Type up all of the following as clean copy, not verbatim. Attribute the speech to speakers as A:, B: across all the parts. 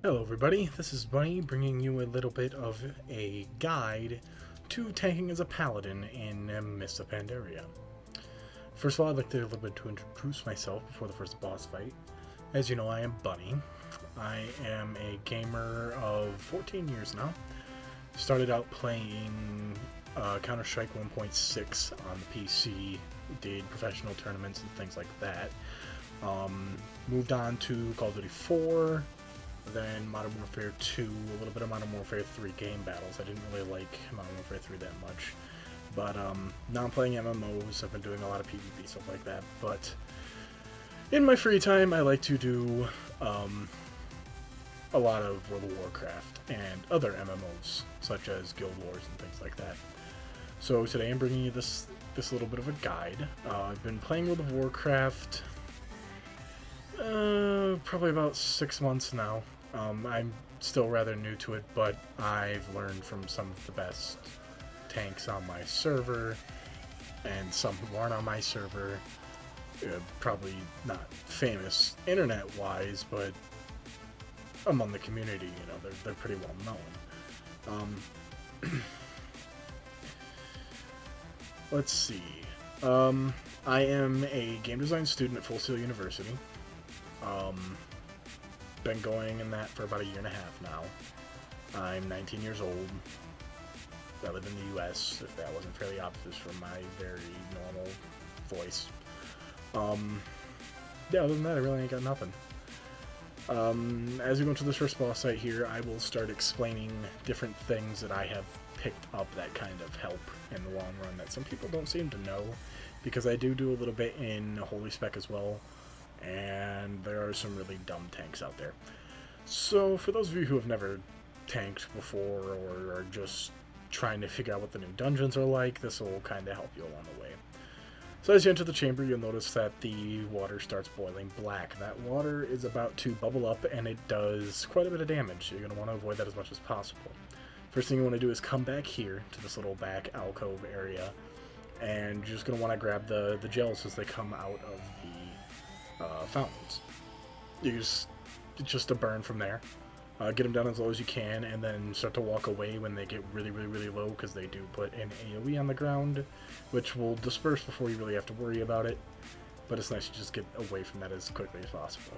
A: Hello everybody, this is Bunny bringing you a little bit of a guide to tanking as a paladin in Mists of Pandaria. First of all, I'd like to a little bit to introduce myself before the first boss fight. As you know, I am Bunny. I am a gamer of 14 years now. Started out playing Counter-Strike 1.6 on the PC, did professional tournaments and things like that. Moved on to Call of Duty 4, then Modern Warfare 2, a little bit of Modern Warfare 3 game battles. I didn't really like Modern Warfare 3 that much. But now I'm playing MMOs, I've been doing a lot of PvP, stuff like that. But in my free time, I like to do a lot of World of Warcraft and other MMOs, such as Guild Wars and things like that. So today I'm bringing you this little bit of a guide. I've been playing World of Warcraft probably about 6 months now. I'm still rather new to it, but I've learned from some of the best tanks on my server, and some who aren't on my server. Probably not famous internet-wise, but among the community, you know, they're pretty well known. Let's see. I am a game design student at Full Sail University. Been going in that for about a year and a half now. I'm 19 years old. I live in the US, if that wasn't fairly obvious from my very normal voice. Yeah, other than that, I really ain't got nothing. As we go into this first boss fight here, I will start explaining different things that I have picked up that kind of help in the long run that some people don't seem to know, because I do a little bit in Holy Spec as well, and there are some really dumb tanks out there. So for those of you who have never tanked before or are just trying to figure out what the new dungeons are like, this will kind of help you along the way. So as you enter the chamber, you'll notice that the water starts boiling black. That water is about to bubble up, and it does quite a bit of damage, so you're going to want to avoid that as much as possible. First thing you want to do is come back here to this little back alcove area, and you're just going to want to grab the gels as they come out of the fountains. You just a burn from there. Get them down as low as you can, and then start to walk away when they get really low, because they do put an AoE on the ground, which will disperse before you really have to worry about it. But it's nice to just get away from that as quickly as possible.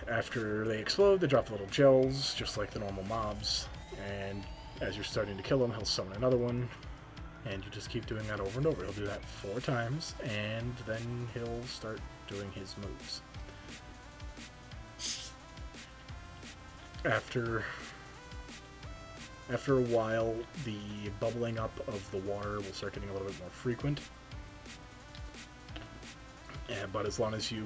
A: After they explode, they drop the little gels, just like the normal mobs, and as you're starting to kill them, he'll summon another one, and you just keep doing that over and over. He'll do that 4 times, and then he'll start doing his moves. After a while, the bubbling up of the water will start getting a little bit more frequent. But as long as you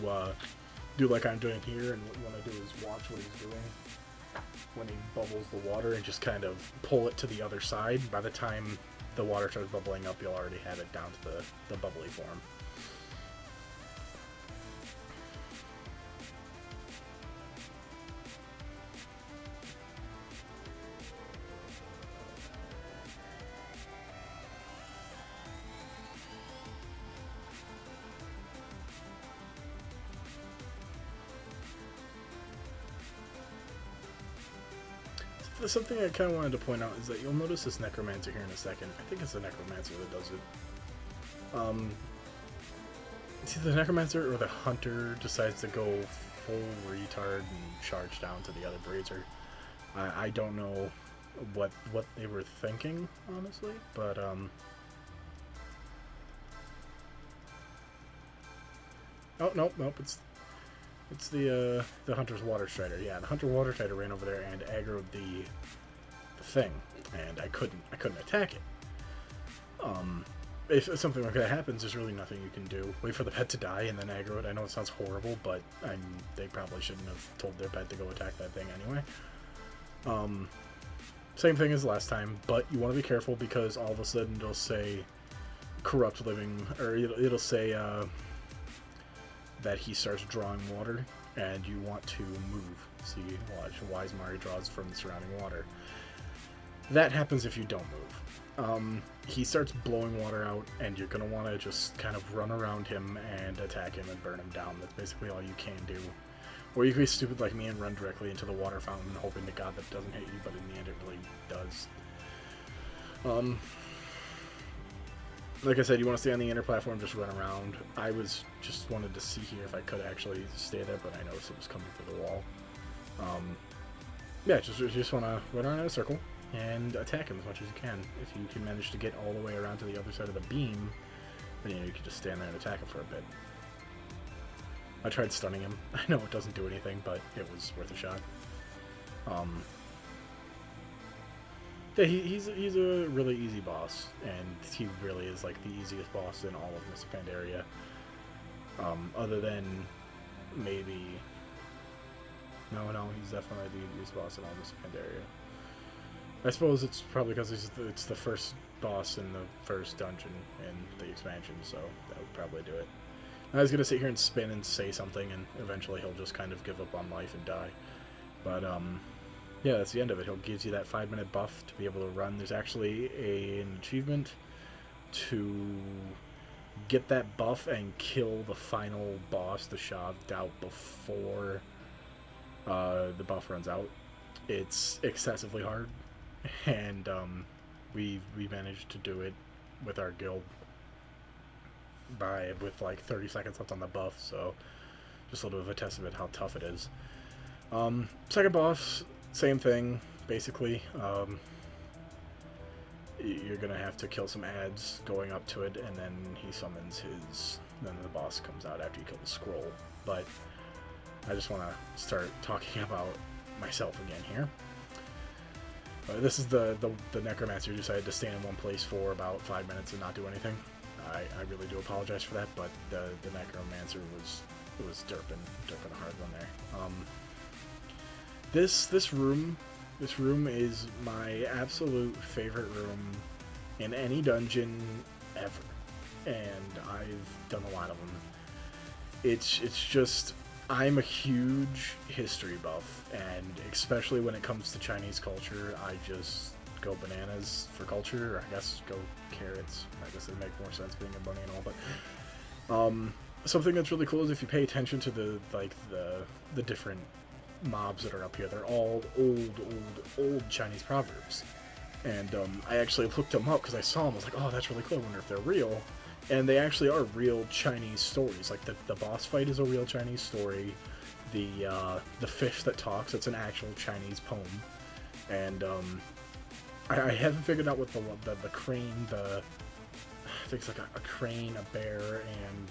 A: do like I'm doing here, and what you want to do is watch what he's doing when he bubbles the water and just kind of pull it to the other side. By the time the water starts bubbling up, you'll already have it down to the bubbly form. Something I kind of wanted to point out is that you'll notice this necromancer here in a second. I think it's the necromancer that does it. It's either the necromancer or the hunter decides to go full retard and charge down to the other brazier. I don't know what they were thinking, honestly, but oh nope, it's the Hunter's Water Strider. Yeah, the Hunter Water Strider ran over there and aggroed the thing, and I couldn't attack it. If something like that happens, there's really nothing you can do. Wait for the pet to die and then aggro it. I know it sounds horrible, but they probably shouldn't have told their pet to go attack that thing anyway. Same thing as last time, but you want to be careful, because all of a sudden it'll say corrupt living, or it'll say that he starts drawing water, and you want to move. See, watch, Wisemari draws from the surrounding water. That happens if you don't move. He starts blowing water out, and you're going to want to just kind of run around him and attack him and burn him down. That's basically all you can do. Or you could be stupid like me and run directly into the water fountain, hoping to God that doesn't hit you, but in the end it really does. Like I said, you want to stay on the inner platform, just run around. I just wanted to see here if I could actually stay there, but I noticed it was coming through the wall. Yeah, just want to run around in a circle and attack him as much as you can. If you can manage to get all the way around to the other side of the beam, then you can just stand there and attack him for a bit. I tried stunning him. I know it doesn't do anything, but it was worth a shot. Yeah, he's a really easy boss, and he really is like the easiest boss in all of Mists of Pandaria. Other than maybe... No, he's definitely the easiest boss in all Mists of Pandaria. I suppose it's probably because it's the first boss in the first dungeon in the expansion, so that would probably do it. I was going to sit here and spin and say something, and eventually he'll just kind of give up on life and die. But, yeah, that's the end of it. He'll give you that 5-minute buff to be able to run. There's actually an achievement to get that buff and kill the final boss, the Shaved Out, before the buff runs out. It's excessively hard, and we managed to do it with our guild with like 30 seconds left on the buff, so just a little bit of a testament how tough it is. Second boss, same thing, basically. You're gonna have to kill some ads going up to it, and then he summons then the boss comes out after you kill the scroll. But I just want to start talking about myself again here. This is the Necromancer who decided to stand in one place for about 5 minutes and not do anything. I really do apologize for that, but the Necromancer was derping a hard one there. This room is my absolute favorite room in any dungeon ever, and I've done a lot of them. It's just, I'm a huge history buff, and especially when it comes to Chinese culture, I just go bananas for culture, or I guess go carrots. I guess it'd make more sense being a bunny and all, but something that's really cool is if you pay attention to the different mobs that are up here. They're all old Chinese proverbs, and I actually looked them up because I saw them. I was like, oh, that's really cool. I wonder if they're real. And they actually are real Chinese stories. Like the boss fight is a real Chinese story. The fish that talks, it's an actual Chinese poem. And I haven't figured out what the crane, I think it's like a crane, a bear, and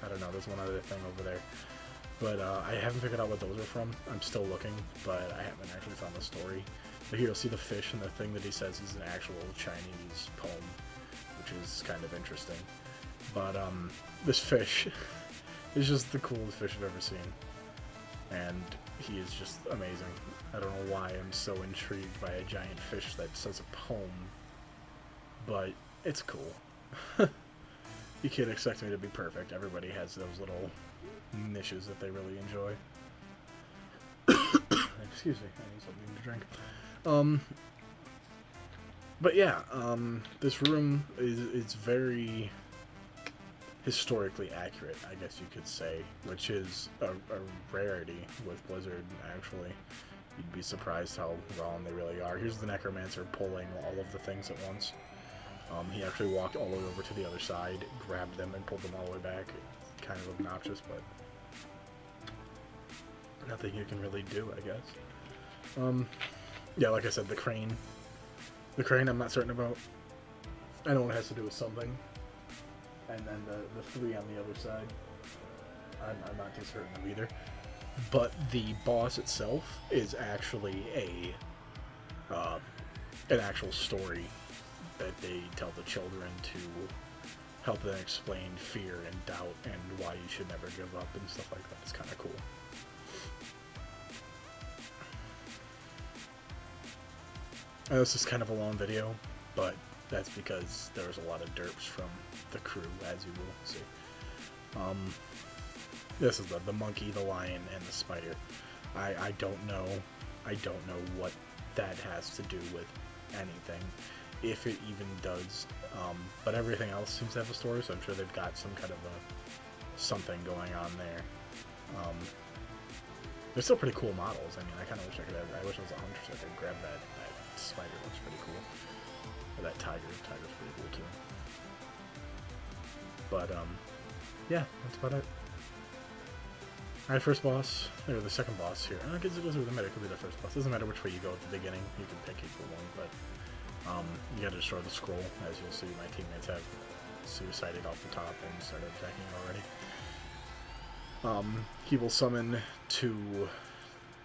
A: I don't know, there's one other thing over there. But I haven't figured out what those are from. I'm still looking, but I haven't actually found the story. But here you'll see the fish, and the thing that he says is an actual Chinese poem, which is kind of interesting. But this fish is just the coolest fish I've ever seen. And he is just amazing. I don't know why I'm so intrigued by a giant fish that says a poem, but it's cool. You can't expect me to be perfect. Everybody has those little niches that they really enjoy. Excuse me, I need something to drink. But yeah, this room is very historically accurate, I guess you could say, which is a rarity with Blizzard, actually. You'd be surprised how wrong they really are. Here's the Necromancer pulling all of the things at once. He actually walked all the way over to the other side, grabbed them, and pulled them all the way back. It's kind of obnoxious, but nothing you can really do, I guess. Yeah, like I said, the crane. The crane I'm not certain about. I know it has to do with something. And then the three on the other side, I'm not too certain of either. But the boss itself is actually an actual story that they tell the children to help them explain fear and doubt and why you should never give up and stuff like that. It's kind of cool. This is kind of a long video, but that's because there's a lot of derps from the crew, as you will see. This is the monkey, the lion, and the spider. I don't know what that has to do with anything, if it even does. But everything else seems to have a story, so I'm sure they've got some kind of something going on there. They're still pretty cool models. I mean, I kind of wish I could have. I wish I was a hunter so I could grab that spider. Looks pretty cool. Or that tiger. Tiger's pretty cool too. But yeah, that's about it. Alright, first boss, or the second boss here. I guess it doesn't really matter, it could be the first boss. Doesn't matter which way you go at the beginning, you can pick either one, but you gotta destroy the scroll. As you'll see, my teammates have suicided off the top and started attacking already. He will summon two,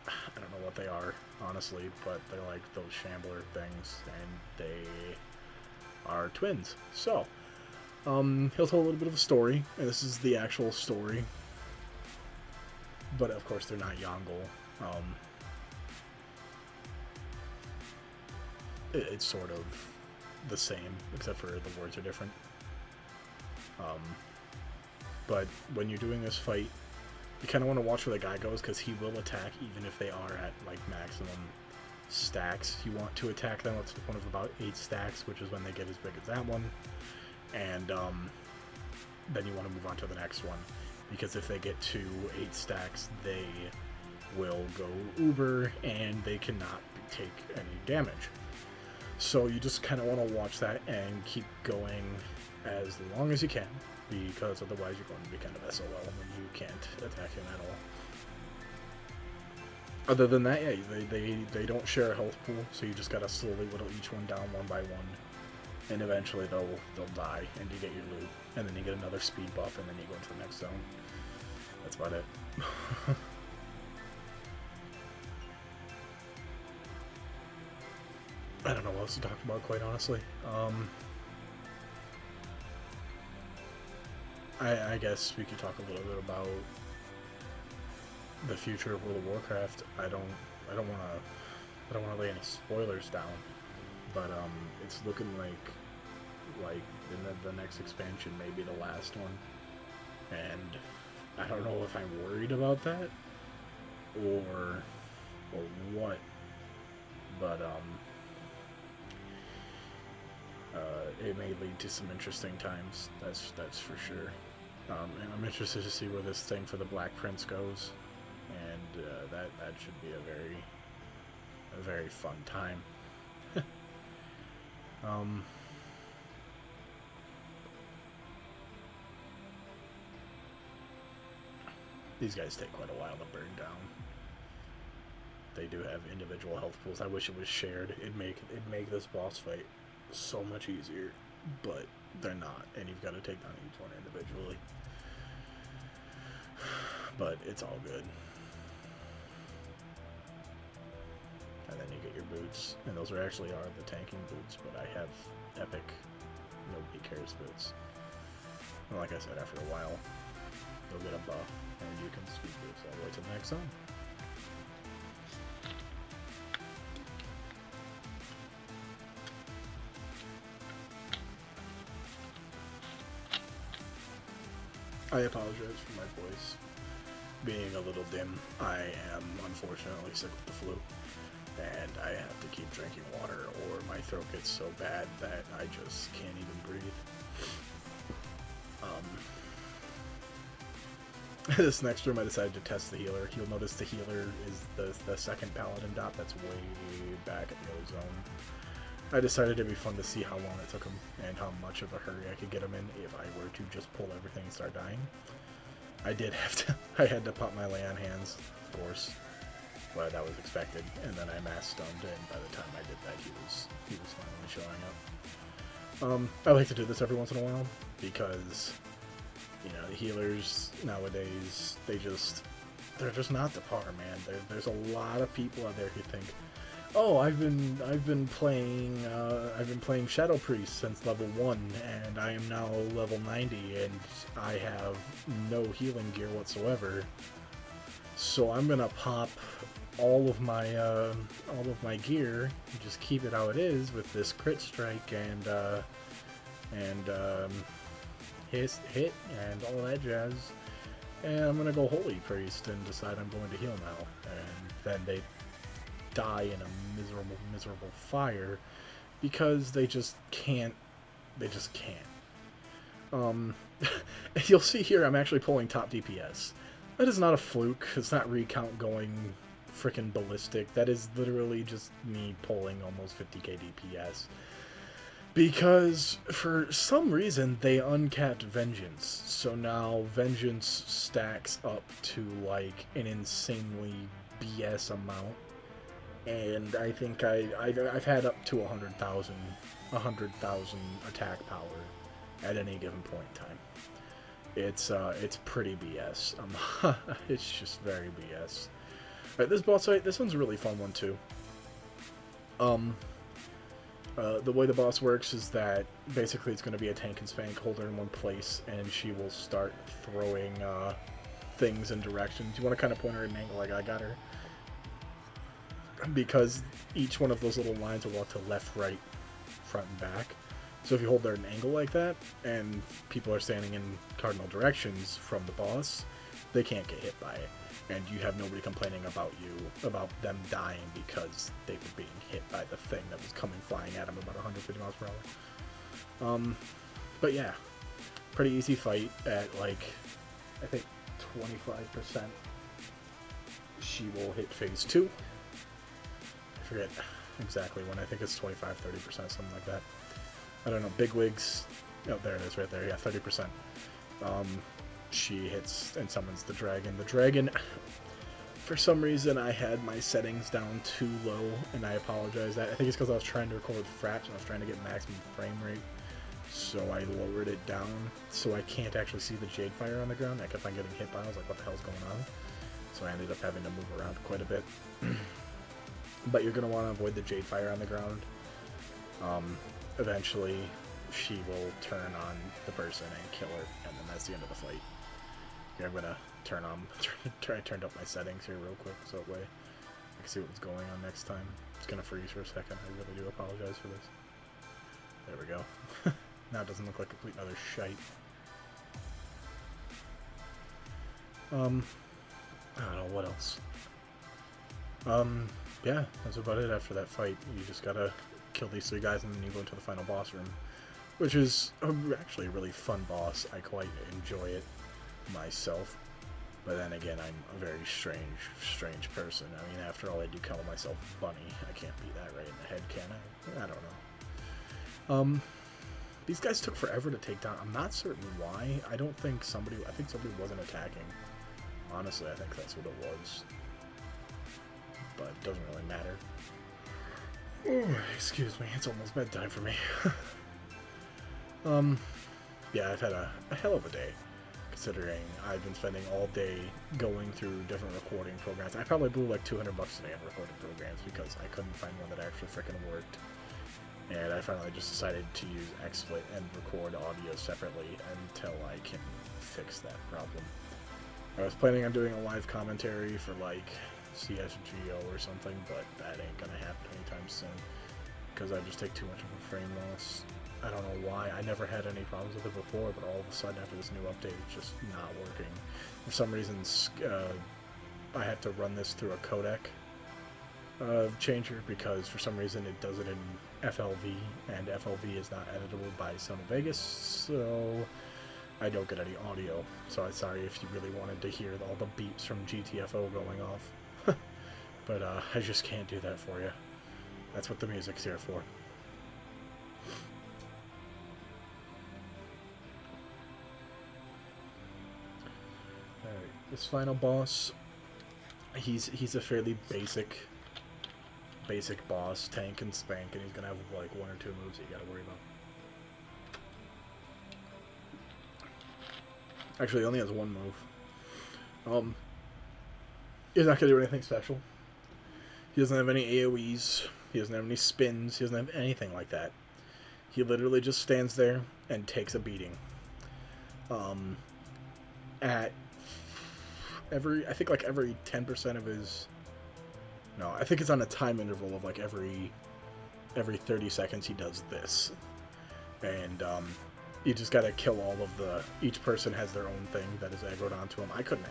A: I don't know what they are, honestly, but they're like those shambler things, and they are twins. So, he'll tell a little bit of a story, and this is the actual story. But of course they're not Yongle. It's sort of the same, except for the words are different. But when you're doing this fight, you kind of want to watch where the guy goes, because he will attack even if they are at like maximum stacks. You want to attack them up to the point of about 8 stacks, which is when they get as big as that one. And then you want to move on to the next one. Because if they get to 8 stacks, they will go uber, and they cannot take any damage. So you just kind of want to watch that and keep going as long as you can, because otherwise you're going to be kind of SOL when you can't attack him at all. Other than that, yeah, they don't share a health pool, so you just gotta slowly whittle each one down one by one. And eventually they'll die, and you get your loot, and then you get another speed buff, and then you go into the next zone. That's about it. I don't know what else to talk about, quite honestly. I guess we could talk a little bit about the future of World of Warcraft. I don't want to lay any spoilers down. But it's looking like the next expansion may be the last one, and I don't know if I'm worried about that or what. But it may lead to some interesting times. That's for sure. And I'm interested to see where this thing for the Black Prince goes, and that should be a very fun time. These guys take quite a while to burn down. They do have individual health pools. I wish it was shared. It'd make this boss fight so much easier, but they're not, and you've got to take down each one individually. But it's all good. And then you get your boots, and those are the tanking boots, but I have epic nobody cares boots. And like I said, after a while you'll get a buff and you can speed boots all the way to the next zone. I apologize for my voice being a little dim. I am unfortunately sick with the flu, and I have to keep drinking water or my throat gets so bad that I just can't even breathe. This next room I decided to test the healer. You'll notice the healer is the second paladin dot that's way back at the other zone. I decided it'd be fun to see how long it took him and how much of a hurry I could get him in if I were to just pull everything and start dying. I had to pop my lay on hands, of course, but that was expected, and then I mass stunned, and by the time I did that, he was finally showing up. I like to do this every once in a while, because, you know, the healers nowadays, they're just not the par, man. There's a lot of people out there who think, oh, I've been playing Shadow Priest since level 1, and I am now level 90, and I have no healing gear whatsoever. So I'm gonna pop all of my gear and just keep it how it is with this crit strike and hit and all that jazz. And I'm gonna go Holy Priest and decide I'm going to heal now, and then they die in a miserable fire because they just can't. You'll see here I'm actually pulling top DPS. That is not a fluke. It's not recount going freaking ballistic. That is literally just me pulling almost 50k DPS. Because for some reason they uncapped Vengeance. So now Vengeance stacks up to like an insanely BS amount. And I think I've had up to 100,000 attack power at any given point in time. It's pretty BS. It's just very BS. Alright, this boss fight, this one's a really fun one too. The way the boss works is that basically it's going to be a tank and Spank, hold her in one place, and she will start throwing things in directions. You want to kind of point her at an angle like I got her. Because each one of those little lines will walk to left, right, front, and back. So if you hold there at an angle like that, and people are standing in cardinal directions from the boss, they can't get hit by it. And you have nobody complaining about them dying because they were being hit by the thing that was coming flying at them about 150 miles per hour. But yeah, pretty easy fight at like, I think 25%. She will hit phase 2. I forget exactly when. I think it's 25, 30%, something like that. I don't know. Bigwigs. Oh, there it is right there. Yeah, 30%. She hits and summons the dragon. The dragon, for some reason, I had my settings down too low, and I apologize. I think it's because I was trying to record fraps, and I was trying to get maximum frame rate. So I lowered it down, so I can't actually see the Jade Fire on the ground. I kept on getting hit by it. I was like, what the hell's going on? So I ended up having to move around quite a bit. But you're going to want to avoid the Jade Fire on the ground. Eventually, she will turn on the person and kill her, and then that's the end of the fight. Here, I'm going to I turned up my settings here real quick, so that way I can see what's going on next time. It's going to freeze for a second. I really do apologize for this. There we go. Now it doesn't look like complete another shite. I don't know, what else? Yeah, that's about it after that fight. You just gotta kill these 3 guys and then you go into the final boss room. Which is actually a really fun boss. I quite enjoy it myself. But then again, I'm a very strange person. I mean, after all, I do call myself Bunny. I can't be that right in the head, can I? I don't know. These guys took forever to take down. I'm not certain why. I think somebody wasn't attacking. Honestly, I think that's what it was. But it doesn't really matter. Oh, excuse me, it's almost bedtime for me. Yeah, I've had a hell of a day, considering I've been spending all day going through different recording programs. I probably blew like $200 today on recording programs because I couldn't find one that actually freaking worked. And I finally just decided to use XSplit and record audio separately until I can fix that problem. I was planning on doing a live commentary for like CSGO or something, but that ain't gonna happen anytime soon because I just take too much of a frame loss. I don't know why. I never had any problems with it before, but all of a sudden after this new update, it's just not working. For some reason, I have to run this through a codec changer because for some reason it does it in FLV, and FLV is not editable by Sony Vegas, so I don't get any audio. So I'm sorry if you really wanted to hear all the beeps from GTFO going off. But I just can't do that for you. That's what the music's here for. Alright, this final boss, he's a fairly basic boss, tank and Spank, and he's gonna have like 1 or 2 moves that you gotta worry about. Actually, he only has 1 move. He's not gonna do anything special. He doesn't have any AoEs, he doesn't have any spins, he doesn't have anything like that. He literally just stands there and takes a beating. At I think like every 10% of his... No, I think it's on a time interval of like every 30 seconds he does this. And you just gotta kill all of the... Each person has their own thing that is aggroed onto him. I couldn't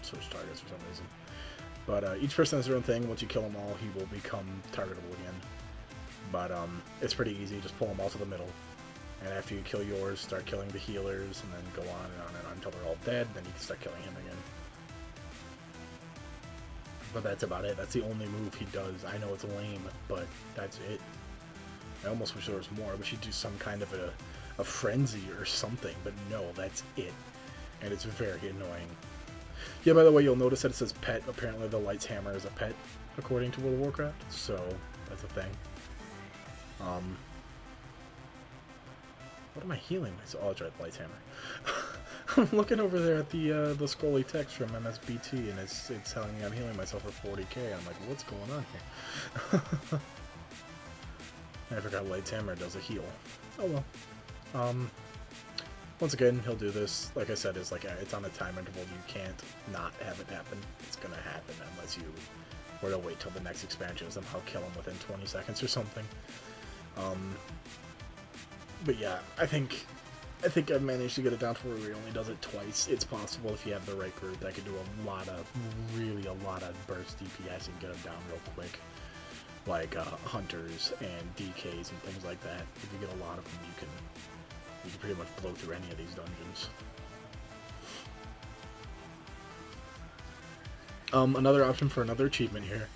A: switch targets for some reason. But each person has their own thing. Once you kill them all, he will become targetable again. But it's pretty easy. Just pull them all to the middle. And after you kill yours, start killing the healers, and then go on and on and on until they're all dead. Then you can start killing him again. But that's about it. That's the only move he does. I know it's lame, but that's it. I almost wish there was more. I wish he'd do some kind of a frenzy or something, but no, that's it. And it's very annoying. Yeah, by the way, you'll notice that it says pet. Apparently the Light's Hammer is a pet, according to World of Warcraft, so that's a thing. What am I healing myself? Oh, it's right, Light's Hammer. I'm looking over there at the Scully text from MSBT, and it's telling me I'm healing myself for 40k. I'm like, what's going on here? I forgot Light's Hammer does a heal. Oh well. Once again, he'll do this. Like I said, it's on a time interval. You can't not have it happen. It's gonna happen unless you were to wait till the next expansion and somehow kill him within 20 seconds or something. But yeah, I think I've managed to get it down to where he only does it twice. It's possible if you have the right group that could do really a lot of burst DPS and get him down real quick. Like hunters and DKs and things like that. If you get a lot of them, you can pretty much blow through any of these dungeons. Another option for another achievement here.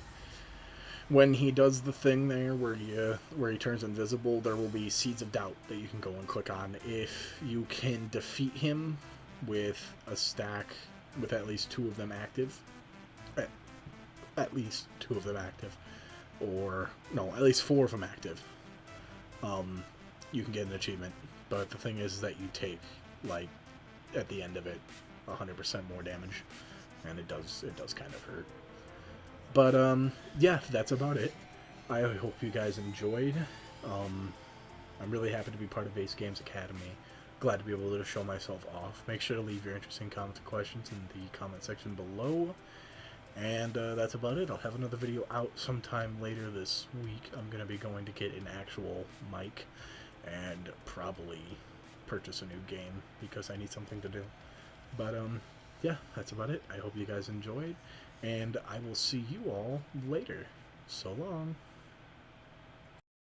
A: When he does the thing there where he turns invisible, there will be Seeds of Doubt that you can go and click on. If you can defeat him with a stack with at least 2 of them active, at least 2 of them active, or no, at least 4 of them active, you can get an achievement. But the thing is that you take, like, at the end of it, 100% more damage, and it does kind of hurt. But yeah, that's about it. I hope you guys enjoyed. I'm really happy to be part of Ace Games Academy. Glad to be able to show myself off. Make sure to leave your interesting comments and questions in the comment section below. And that's about it. I'll have another video out sometime later this week. I'm going to be going to get an actual mic and probably purchase a new game because I need something to do. But yeah, that's about it. I hope you guys enjoyed, and I will see you all later. So long.